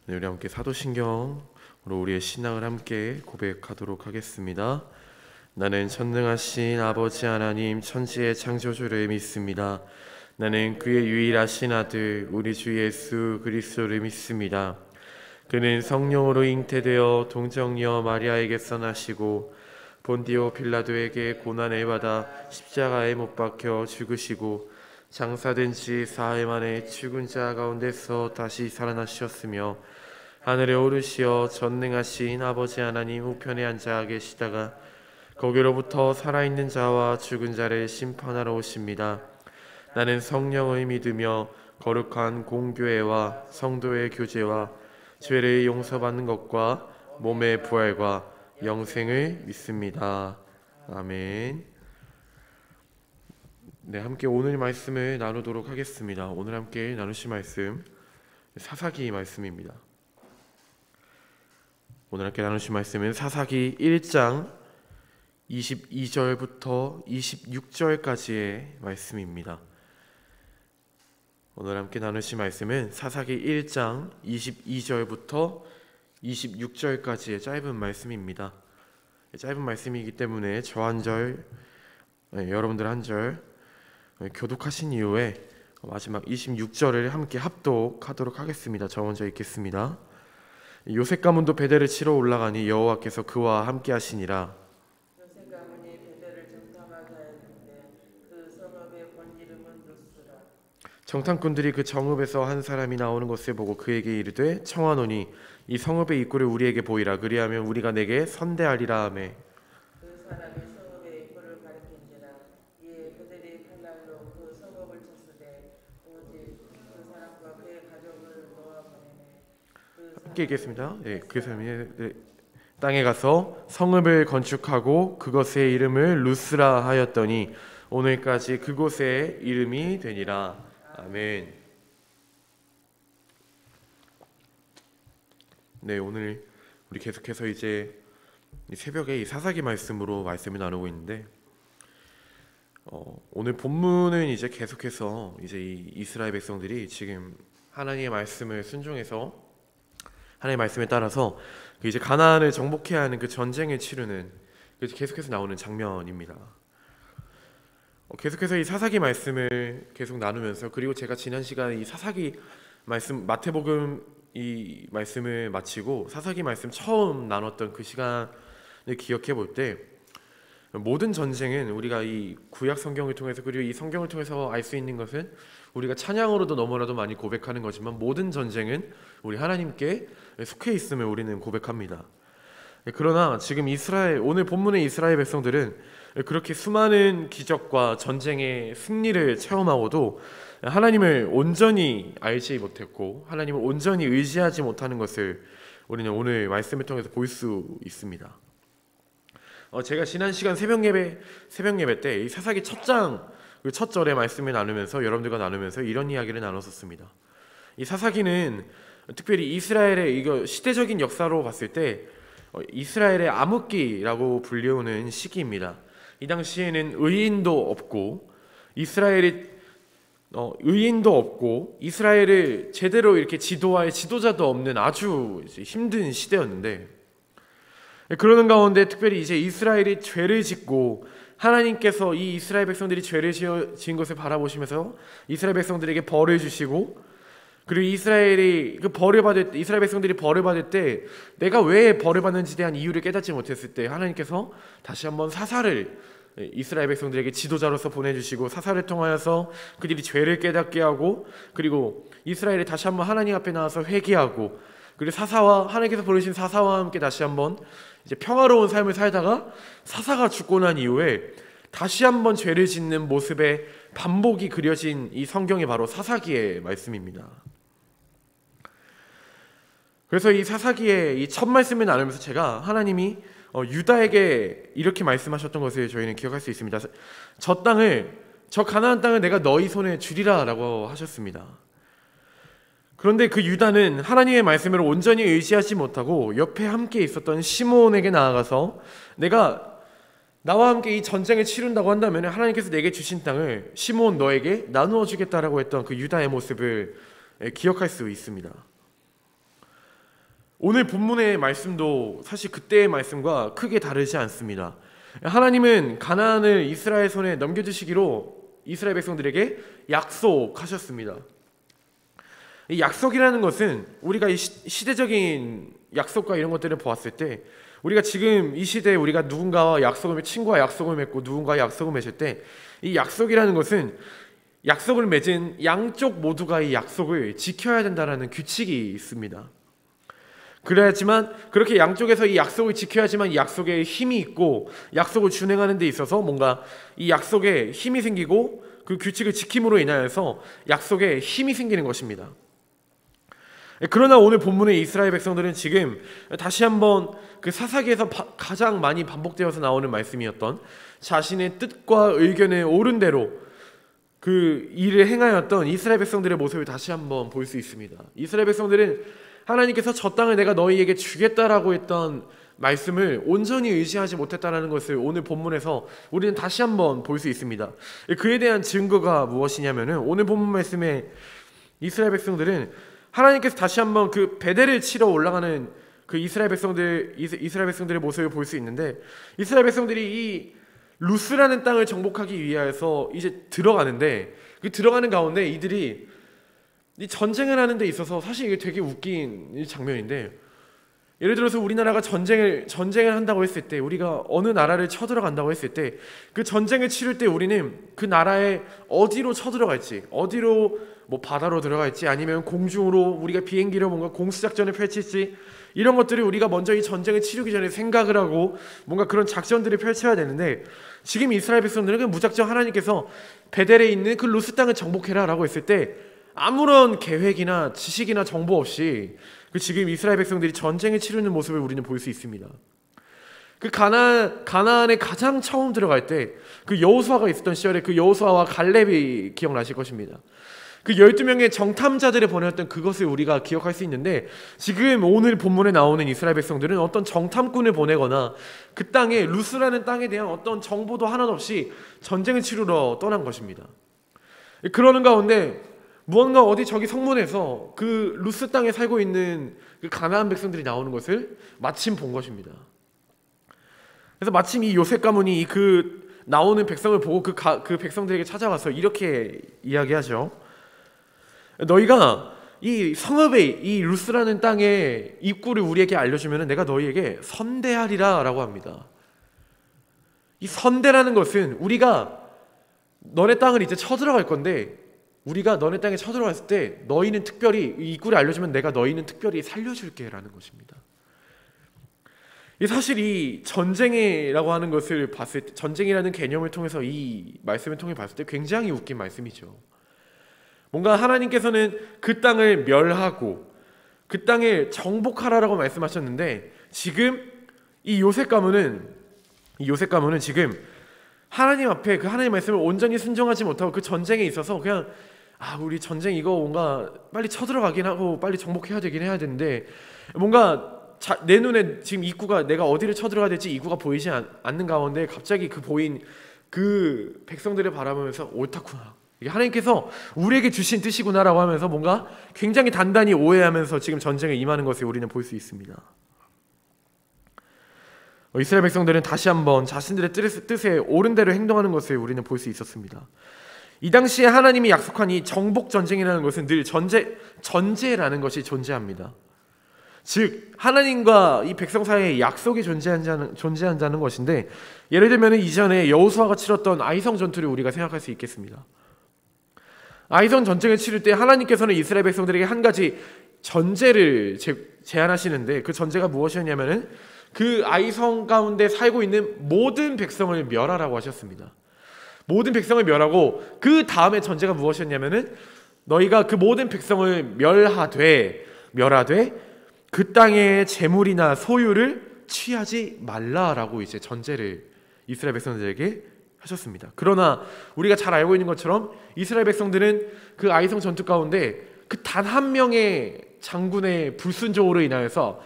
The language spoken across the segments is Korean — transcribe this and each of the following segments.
네, 우리 함께 사도신경으로 우리의 신앙을 함께 고백하도록 하겠습니다. 나는 전능하신 아버지 하나님 천지의 창조주를 믿습니다. 나는 그의 유일하신 아들 우리 주 예수 그리스도를 믿습니다. 그는 성령으로 잉태되어 동정녀 마리아에게서 나시고 본디오 빌라도에게 고난을 받아 십자가에 못 박혀 죽으시고 장사된 지 사흘 만에 죽은 자 가운데서 다시 살아나셨으며 하늘에 오르시어 전능하신 아버지 하나님 우편에 앉아 계시다가 거기로부터 살아있는 자와 죽은 자를 심판하러 오십니다. 나는 성령을 믿으며 거룩한 공교회와 성도의 교제와 죄를 용서받는 것과 몸의 부활과 영생을 믿습니다. 아멘. 네, 함께 오늘 말씀을 나누도록 하겠습니다. 오늘 함께 나누실 말씀 사사기 말씀입니다. 오늘 함께 나누실 말씀은 사사기 1장 22절부터 26절까지의 말씀입니다. 오늘 함께 나누실 말씀은 사사기 1장 22절부터 26절까지의 짧은 말씀입니다. 짧은 말씀이기 때문에 저 한 절, 여러분들 한 절 교독하신 이후에 마지막 26절을 함께 합독하도록 하겠습니다. 저 먼저 읽겠습니다. 요셉 가문도 베델을 치러 올라가니 여호와께서 그와 함께 하시니라. 요셉 가문이 베델을 정탐하자 했는데 그 성읍의 본 이름은 루스라. 정탐꾼들이 그 정읍에서 한 사람이 나오는 것을 보고 그에게 이르되 청하노니 이 성읍의 입구를 우리에게 보이라. 그리하면 우리가 내게 선대하리라 하매 그 사람이 성읍의 입구를 가리킨지라. 이에 그들이 칼날로 그 성읍을 쳤으되 오직 그 사람과 그의 가족을 놓아 보내매 함께 읽겠습니다. 그 사람이 땅에 가서 성읍을 건축하고 그것의 이름을 루스라 하였더니 오늘까지 그곳의 이름이 되니라. 아멘. 네, 오늘 우리 계속해서 이제 새벽에 이 사사기 말씀으로 말씀을 나누고 있는데 오늘 본문은 이제 계속해서 이제 이 이스라엘 백성들이 지금 하나님의 말씀을 순종해서 하나님의 말씀에 따라서 이제 가나안을 정복해야 하는 그 전쟁을 치르는 계속해서 나오는 장면입니다. 계속해서 이 사사기 말씀을 계속 나누면서 그리고 제가 지난 시간에 이 사사기 말씀 마태복음 이 말씀을 마치고 사사기 말씀 처음 나눴던 그 시간을 기억해 볼 때 모든 전쟁은 우리가 이 구약 성경을 통해서 그리고 이 성경을 통해서 알 수 있는 것은 우리가 찬양으로도 너무나도 많이 고백하는 거지만 모든 전쟁은 우리 하나님께 속해 있음을 우리는 고백합니다. 그러나 지금 오늘 본문의 이스라엘 백성들은 그렇게 수많은 기적과 전쟁의 승리를 체험하고도 하나님을 온전히 알지 못했고 하나님을 온전히 의지하지 못하는 것을 우리는 오늘 말씀을 통해서 볼 수 있습니다. 제가 지난 시간 새벽 예배 때 이 사사기 첫 절의 말씀을 나누면서 여러분들과 나누면서 이런 이야기를 나눴었습니다. 이 사사기는 특별히 이스라엘의 이거 시대적인 역사로 봤을 때 이스라엘의 암흑기라고 불리우는 시기입니다. 이 당시에는 의인도 없고 이스라엘을 제대로 이렇게 지도할 지도자도 없는 아주 힘든 시대였는데 그러는 가운데 특별히 이제 이스라엘이 죄를 짓고 하나님께서 이 이스라엘 백성들이 죄를 지은 것을 바라보시면서 이스라엘 백성들에게 벌을 주시고 그리고 이스라엘 백성들이 벌을 받을 때 내가 왜 벌을 받는지에 대한 이유를 깨닫지 못했을 때 하나님께서 다시 한번 사사를 이스라엘 백성들에게 지도자로서 보내주시고 사사를 통하여서 그들이 죄를 깨닫게 하고 그리고 이스라엘이 다시 한번 하나님 앞에 나와서 회개하고 그리고 하나님께서 부르신 사사와 함께 다시 한번 이제 평화로운 삶을 살다가 사사가 죽고 난 이후에 다시 한번 죄를 짓는 모습의 반복이 그려진 이 성경이 바로 사사기의 말씀입니다. 그래서 이 사사기의 이 첫 말씀을 나누면서 제가 하나님이 유다에게 이렇게 말씀하셨던 것을 저희는 기억할 수 있습니다. 저 가나안 땅을 내가 너희 손에 주리라 라고 하셨습니다. 그런데 그 유다는 하나님의 말씀을 온전히 의지하지 못하고 옆에 함께 있었던 시므온에게 나아가서 내가 나와 함께 이 전쟁을 치른다고 한다면 하나님께서 내게 주신 땅을 시므온 너에게 나누어 주겠다라고 했던 그 유다의 모습을 기억할 수 있습니다. 오늘 본문의 말씀도 사실 그때의 말씀과 크게 다르지 않습니다. 하나님은 가나안을 이스라엘 손에 넘겨주시기로 이스라엘 백성들에게 약속하셨습니다. 이 약속이라는 것은 우리가 이 시대적인 약속과 이런 것들을 보았을 때, 우리가 지금 이 시대에 우리가 누군가와 친구와 약속을 맺고 누군가와 약속을 맺을 때, 이 약속이라는 것은 약속을 맺은 양쪽 모두가 이 약속을 지켜야 된다는 규칙이 있습니다. 그래야지만, 그렇게 양쪽에서 이 약속을 지켜야지만 이 약속에 힘이 있고 약속을 준행하는 데 있어서 뭔가 이 약속에 힘이 생기고 그 규칙을 지킴으로 인하여서 약속에 힘이 생기는 것입니다. 그러나 오늘 본문의 이스라엘 백성들은 지금 다시 한번 그 사사기에서 가장 많이 반복되어서 나오는 말씀이었던 자신의 뜻과 의견에 옳은 대로 그 일을 행하였던 이스라엘 백성들의 모습을 다시 한번 볼 수 있습니다. 이스라엘 백성들은 하나님께서 저 땅을 내가 너희에게 주겠다라고 했던 말씀을 온전히 의지하지 못했다는 것을 오늘 본문에서 우리는 다시 한번 볼 수 있습니다. 그에 대한 증거가 무엇이냐면은, 오늘 본문 말씀에 이스라엘 백성들은 하나님께서 다시 한번 그 베델을 치러 올라가는 그 이스라엘 백성들의 모습을 볼 수 있는데, 이스라엘 백성들이 이 루스라는 땅을 정복하기 위해서 이제 들어가는데, 그 들어가는 가운데 이들이 이 전쟁을 하는 데 있어서 사실 이게 되게 웃긴 장면인데, 예를 들어서 우리나라가 전쟁을 한다고 했을 때, 우리가 어느 나라를 쳐들어간다고 했을 때, 그 전쟁을 치를 때 우리는 그 나라에 어디로 쳐들어갈지, 어디로 뭐 바다로 들어갈지 아니면 공중으로 우리가 비행기로 뭔가 공수작전을 펼칠지, 이런 것들을 우리가 먼저 이 전쟁을 치르기 전에 생각을 하고 뭔가 그런 작전들을 펼쳐야 되는데, 지금 이스라엘 백성들은 무작정 하나님께서 베델에 있는 그 루스 땅을 정복해라 라고 했을 때 아무런 계획이나 지식이나 정보 없이 그 지금 이스라엘 백성들이 전쟁을 치르는 모습을 우리는 볼 수 있습니다. 그 가나안에 가장 처음 들어갈 때 그 여호수아가 있었던 시절에 그 여호수아와 갈렙이 기억나실 것입니다. 그 12명의 정탐자들을 보내었던 그것을 우리가 기억할 수 있는데, 지금 오늘 본문에 나오는 이스라엘 백성들은 어떤 정탐꾼을 보내거나 그 땅에, 루스라는 땅에 대한 어떤 정보도 하나도 없이 전쟁을 치르러 떠난 것입니다. 그러는 가운데 무언가 어디 저기 성문에서 그 루스 땅에 살고 있는 그 가나안 백성들이 나오는 것을 마침 본 것입니다. 그래서 마침 이 요셉 가문이 그 나오는 백성을 보고 그 백성들에게 찾아와서 이렇게 이야기하죠. 너희가 이 성읍의 이 루스라는 땅의 입구를 우리에게 알려주면 내가 너희에게 선대하리라 라고 합니다. 이 선대라는 것은 우리가 너네 땅을 이제 쳐들어갈 건데, 우리가 너네 땅에 쳐들어갔을 때 너희는 특별히 이 입구를 알려주면 내가 너희는 특별히 살려줄게 라는 것입니다. 사실 이 전쟁이라고 하는 것을 봤을 때, 전쟁이라는 개념을 통해서 이 말씀을 통해 봤을 때 굉장히 웃긴 말씀이죠. 뭔가 하나님께서는 그 땅을 멸하고 그 땅을 정복하라라고 말씀하셨는데, 지금 이 요셉 가문은 지금 하나님 앞에 그 하나님 말씀을 온전히 순종하지 못하고 그 전쟁에 있어서 그냥 우리 전쟁 이거 뭔가 빨리 쳐들어가긴 하고 빨리 정복해야 되긴 해야 되는데, 뭔가 내 눈에 지금 입구가, 내가 어디를 쳐들어가야 될지 입구가 보이지 않는 가운데 갑자기 그 보인 그 백성들을 바라보면서 옳다구나, 이게 하나님께서 우리에게 주신 뜻이구나라고 하면서 뭔가 굉장히 단단히 오해하면서 지금 전쟁에 임하는 것을 우리는 볼 수 있습니다. 이스라엘 백성들은 다시 한번 자신들의 뜻에 옳은 대로 행동하는 것을 우리는 볼 수 있었습니다. 이 당시에 하나님이 약속한 이 정복 전쟁이라는 것은 늘 전제라는 것이 존재합니다. 즉 하나님과 이 백성 사이에 약속이 존재한다는 것인데, 예를 들면 이전에 여호수아가 치렀던 아이성 전투를 우리가 생각할 수 있겠습니다. 아이성 전쟁을 치를 때 하나님께서는 이스라엘 백성들에게 한 가지 전제를 제안하시는데, 그 전제가 무엇이었냐면은 그 아이성 가운데 살고 있는 모든 백성을 멸하라고 하셨습니다. 모든 백성을 멸하고 그 다음에 전제가 무엇이었냐면은 너희가 그 모든 백성을 멸하되 그 땅의 재물이나 소유를 취하지 말라라고 이제 전제를 이스라엘 백성들에게 하셨습니다. 그러나 우리가 잘 알고 있는 것처럼 이스라엘 백성들은 그 아이성 전투 가운데 그 단 한 명의 장군의 불순종으로 인하여서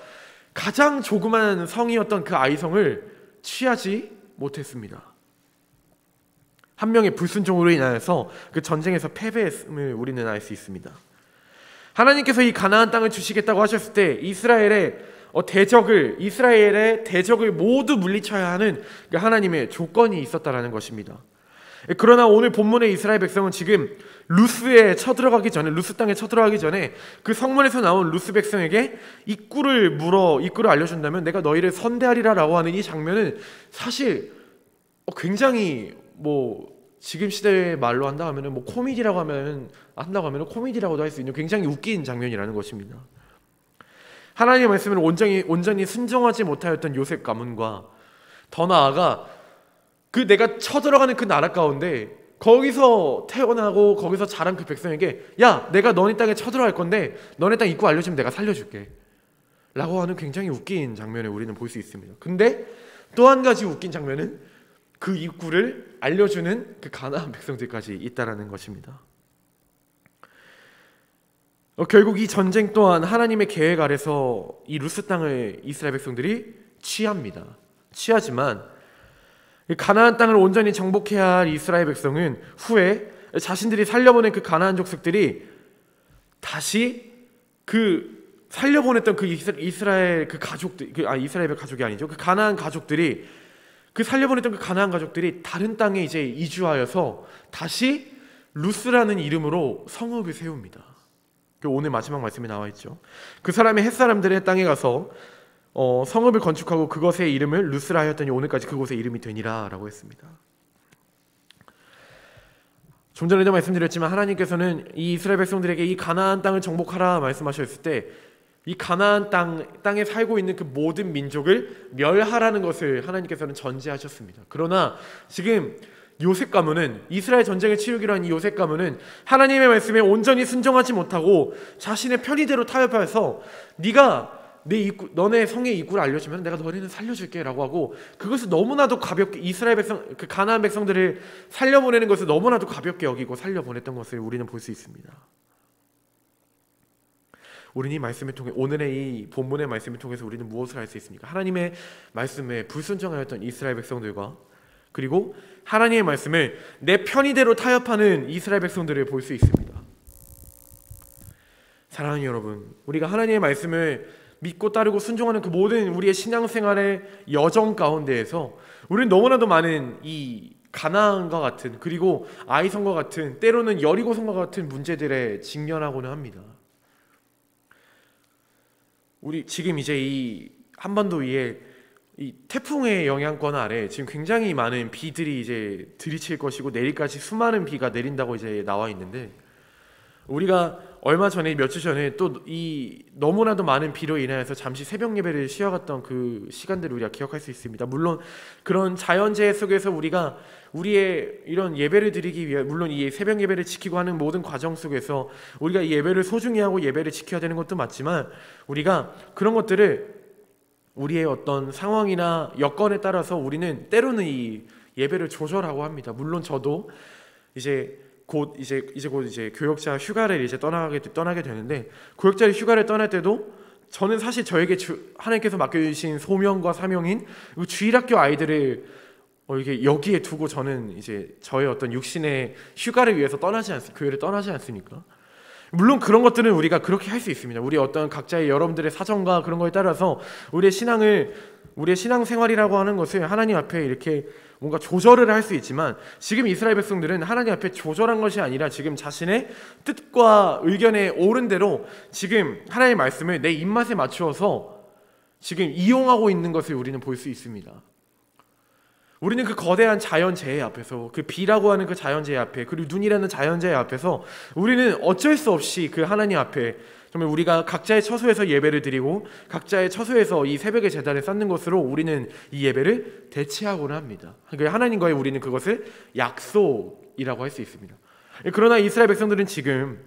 가장 조그만 성이었던 그 아이성을 취하지 못했습니다. 한 명의 불순종으로 인하여서 그 전쟁에서 패배했음을 우리는 알 수 있습니다. 하나님께서 이 가나안 땅을 주시겠다고 하셨을 때 이스라엘의 대적을 모두 물리쳐야 하는 그 하나님의 조건이 있었다라는 것입니다. 그러나 오늘 본문의 이스라엘 백성은 지금 루스 땅에 쳐들어가기 전에 그 성문에서 나온 루스 백성에게 입구를 알려준다면 내가 너희를 선대하리라라고 하는 이 장면은 사실 굉장히 지금 시대의 말로 한다고 하면은 코미디라고 하면 코미디라고도 할 수 있는 굉장히 웃긴 장면이라는 것입니다. 하나님의 말씀을 온전히 순종하지 못하였던 요셉 가문과 더 나아가 내가 쳐들어가는 그 나라 가운데 거기서 태어나고 거기서 자란 그 백성에게 야, 내가 너네 땅에 쳐들어갈 건데 너네 땅 입구 알려주면 내가 살려줄게 라고 하는 굉장히 웃긴 장면을 우리는 볼 수 있습니다. 근데 또 한 가지 웃긴 장면은 그 입구를 알려주는 그 가나안 백성들까지 있다라는 것입니다. 결국 이 전쟁 또한 하나님의 계획 아래서 이 루스 땅을 이스라엘 백성들이 취하지만 가나안 땅을 온전히 정복해야 할 이스라엘 백성은 후에 자신들이 살려보낸 그 가나안 족속들이 다시 살려보냈던 이스라엘 가족이 아니죠. 살려보냈던 그 가나안 가족들이 다른 땅에 이제 이주하여서 다시 루스라는 이름으로 성읍을 세웁니다. 오늘 마지막 말씀에 나와 있죠. 그 사람이 햇사람들의 땅에 가서 성읍을 건축하고 그것의 이름을 루스라 하였더니 오늘까지 그곳의 이름이 되니라 라고 했습니다. 좀 전에도 말씀드렸지만 하나님께서는 이 이스라엘 백성들에게 이 가나안 땅을 정복하라 말씀하셨을 때 이 가나안 땅에 살고 있는 그 모든 민족을 멸하라는 것을 하나님께서는 전제하셨습니다. 그러나 지금 요셉 가문은 이스라엘 전쟁을 치르기로 한 이 요셉 가문은 하나님의 말씀에 온전히 순종하지 못하고 자신의 편의대로 타협해서 네가 너네 성의 입구를 알려주면 내가 너희는 살려줄게 라고 하고 그것을 너무나도 가볍게 이스라엘 백성 그 가나안 백성들을 살려보내는 것을 너무나도 가볍게 여기고 살려보냈던 것을 우리는 볼 수 있습니다. 우리는 이 말씀을 통해 오늘의 이 본문의 말씀을 통해서 우리는 무엇을 할 수 있습니까? 하나님의 말씀에 불순종하였던 이스라엘 백성들과 그리고 하나님의 말씀을 내 편의대로 타협하는 이스라엘 백성들을 볼 수 있습니다. 사랑하는 여러분, 우리가 하나님의 말씀을 믿고 따르고 순종하는 그 모든 우리의 신앙생활의 여정 가운데에서 우리는 너무나도 많은 이 가나안과 같은 그리고 아이성과 같은 때로는 여리고성과 같은 문제들에 직면하고는 합니다. 우리 지금 이제 이 한반도 위에 이 태풍의 영향권 아래 지금 굉장히 많은 비들이 이제 들이칠 것이고 내일까지 수많은 비가 내린다고 이제 나와 있는데 우리가 얼마 전에 몇 주 전에 또 이 너무나도 많은 비로 인하여서 잠시 새벽 예배를 쉬어갔던 그 시간들을 우리가 기억할 수 있습니다. 물론 그런 자연재해 속에서 우리가 우리의 이런 예배를 드리기 위해 물론 이 새벽 예배를 지키고 하는 모든 과정 속에서 우리가 이 예배를 소중히 하고 예배를 지켜야 되는 것도 맞지만 우리가 그런 것들을 우리의 어떤 상황이나 여건에 따라서 우리는 때로는 이 예배를 조절하고 합니다. 물론 저도 곧 교역자 휴가를 이제 떠나게 되는데 교역자 휴가를 떠날 때도 저는 사실 저에게 하나님께서 맡겨주신 소명과 사명인 주일학교 아이들을 이게 여기에 두고 저는 이제 저의 어떤 육신의 휴가를 위해서 교회를 떠나지 않습니까? 물론 그런 것들은 우리가 그렇게 할 수 있습니다. 우리 어떤 각자의 여러분들의 사정과 그런 거에 따라서 우리의 신앙생활이라고 하는 것을 하나님 앞에 이렇게 뭔가 조절을 할 수 있지만 지금 이스라엘 백성들은 하나님 앞에 조절한 것이 아니라 지금 자신의 뜻과 의견에 옳은 대로 지금 하나님의 말씀을 내 입맛에 맞추어서 지금 이용하고 있는 것을 우리는 볼 수 있습니다. 우리는 그 거대한 자연재해 앞에서 그 비라고 하는 그 자연재해 앞에 그리고 눈이라는 자연재해 앞에서 우리는 어쩔 수 없이 그 하나님 앞에 정말 우리가 각자의 처소에서 예배를 드리고 각자의 처소에서 이 새벽의 제단을 쌓는 것으로 우리는 이 예배를 대체하고는 합니다. 하나님과의 우리는 그것을 약속이라고 할 수 있습니다. 그러나 이스라엘 백성들은 지금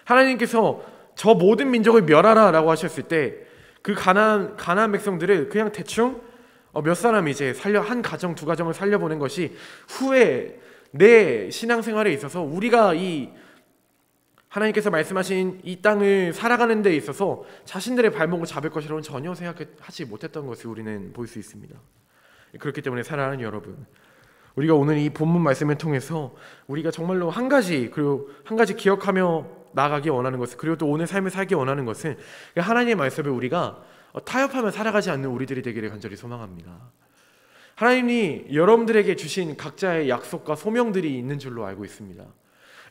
하나님께서 저 모든 민족을 멸하라 라고 하셨을 때 그 가나안 백성들을 그냥 대충 몇 사람이 이제 한 가정 두 가정을 살려보낸 것이 후에 내 신앙생활에 있어서 우리가 이 하나님께서 말씀하신 이 땅을 살아가는 데 있어서 자신들의 발목을 잡을 것이라고는 전혀 생각하지 못했던 것을 우리는 볼 수 있습니다. 그렇기 때문에 사랑하는 여러분, 우리가 오늘 이 본문 말씀을 통해서 우리가 정말로 한 가지 기억하며 나가기 원하는 것은, 그리고 또 오늘 삶을 살기 원하는 것은 하나님의 말씀을 우리가 타협하며 살아가지 않는 우리들이 되기를 간절히 소망합니다. 하나님이 여러분들에게 주신 각자의 약속과 소명들이 있는 줄로 알고 있습니다.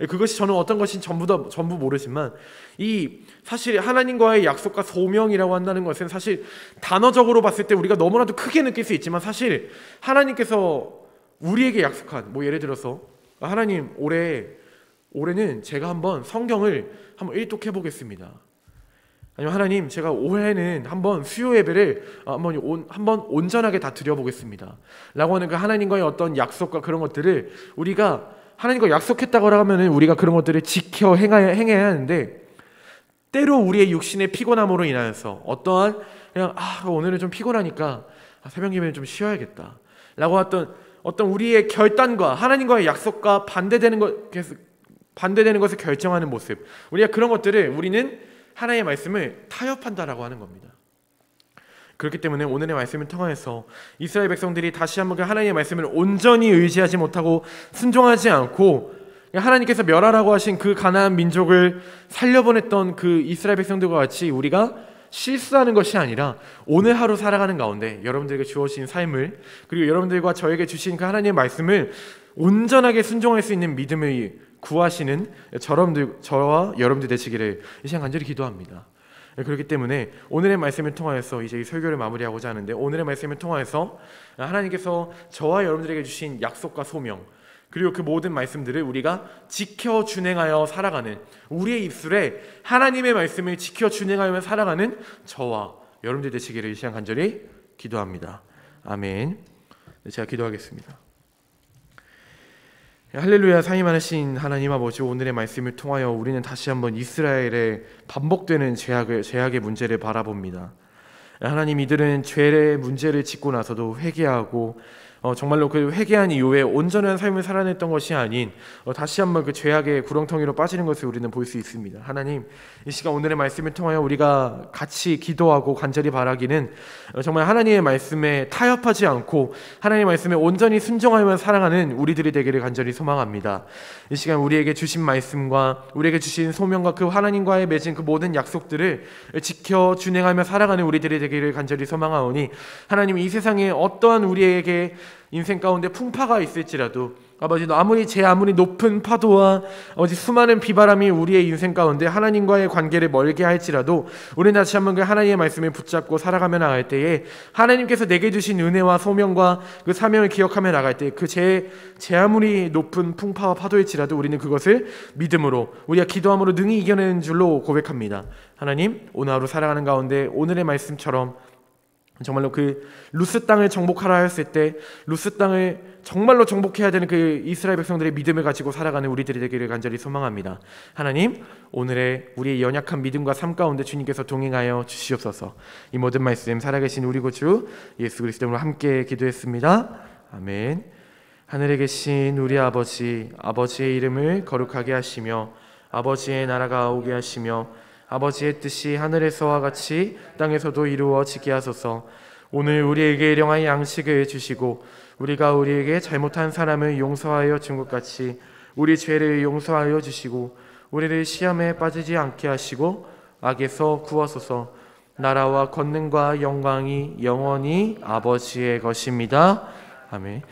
그것이 저는 어떤 것인지 전부 모르지만, 이 사실 하나님과의 약속과 소명이라고 한다는 것은 사실 단어적으로 봤을 때 우리가 너무나도 크게 느낄 수 있지만, 사실 하나님께서 우리에게 약속한, 예를 들어서 하나님 올해는 제가 한번 성경을 한번 일독해 보겠습니다. 아니면 하나님 제가 올해는 한번 수요 예배를 한번 온전하게 다 드려보겠습니다 라고 하는 그 하나님과의 어떤 약속과 그런 것들을 우리가 하나님과 약속했다고 하면 우리가 그런 것들을 지켜 행해야 하는데, 때로 우리의 육신의 피곤함으로 인하여서 어떠한 그냥 오늘은 좀 피곤하니까 새벽 예배는 좀 쉬어야겠다 라고 어떤 우리의 결단과 하나님과의 약속과 반대되는 것을 결정하는 모습, 우리가 그런 것들을 우리는 하나님의 말씀을 타협한다라고 하는 겁니다. 그렇기 때문에 오늘의 말씀을 통해서 이스라엘 백성들이 다시 한번 하나님의 말씀을 온전히 의지하지 못하고 순종하지 않고 하나님께서 멸하라고 하신 그 가나안 민족을 살려보냈던 그 이스라엘 백성들과 같이 우리가 실수하는 것이 아니라 오늘 하루 살아가는 가운데 여러분들에게 주어진 삶을, 그리고 여러분들과 저에게 주신 그 하나님의 말씀을 온전하게 순종할 수 있는 믿음을 구하시는 저와 여러분들 되시기를 이 시간 간절히 기도합니다. 그렇기 때문에 오늘의 말씀을 통하여서 이제 이 설교를 마무리하고자 하는데, 오늘의 말씀을 통하여서 하나님께서 저와 여러분들에게 주신 약속과 소명, 그리고 그 모든 말씀들을 우리가 지켜 준행하여 살아가는, 우리의 입술에 하나님의 말씀을 지켜 준행하며 살아가는 저와 여러분들 되시기를 이 시간 간절히 기도합니다. 아멘. 제가 기도하겠습니다. 할렐루야. 사임하신 하나님 아버지, 오늘의 말씀을 통하여 우리는 다시 한번 이스라엘의 반복되는 죄악의 문제를 바라봅니다. 하나님, 이들은 죄의 문제를 짓고 나서도 회개하고 정말로 그 회개한 이후에 온전한 삶을 살아냈던 것이 아닌 다시 한번 그 죄악의 구렁텅이로 빠지는 것을 우리는 볼 수 있습니다. 하나님, 이 시간 오늘의 말씀을 통하여 우리가 같이 기도하고 간절히 바라기는 정말 하나님의 말씀에 타협하지 않고 하나님의 말씀에 온전히 순종하며 살아가는 우리들이 되기를 간절히 소망합니다. 이 시간 우리에게 주신 말씀과 우리에게 주신 소명과 그 하나님과의 맺은 그 모든 약속들을 지켜 준행하며 살아가는 우리들이 되기를 간절히 소망하오니, 하나님, 이 세상에 어떠한 우리에게 인생 가운데 풍파가 있을지라도 아버지, 아무리 높은 파도와 수많은 비바람이 우리의 인생 가운데 하나님과의 관계를 멀게 할지라도 우리는 다시 한번 그 하나님의 말씀을 붙잡고 살아가며 나갈 때에 하나님께서 내게 주신 은혜와 소명과 그 사명을 기억하며 나갈 때 그 제 아무리 높은 풍파와 파도일지라도 우리는 그것을 믿음으로, 우리가 기도함으로 능히 이겨내는 줄로 고백합니다. 하나님, 오늘 하루 살아가는 가운데 오늘의 말씀처럼 정말로 그 루스 땅을 정복하라 했을 때 루스 땅을 정말로 정복해야 되는 그 이스라엘 백성들의 믿음을 가지고 살아가는 우리들이 되기를 간절히 소망합니다. 하나님, 오늘의 우리의 연약한 믿음과 삶 가운데 주님께서 동행하여 주시옵소서. 이 모든 말씀 살아계신 우리 구주 예수 그리스도로 함께 기도했습니다. 아멘. 하늘에 계신 우리 아버지, 아버지의 이름을 거룩하게 하시며 아버지의 나라가 오게 하시며 아버지의 뜻이 하늘에서와 같이 땅에서도 이루어지게 하소서. 오늘 우리에게 일용할 양식을 주시고 우리가 우리에게 잘못한 사람을 용서하여 준 것 같이 우리 죄를 용서하여 주시고 우리를 시험에 빠지지 않게 하시고 악에서 구하소서. 나라와 권능과 영광이 영원히 아버지의 것입니다. 아멘.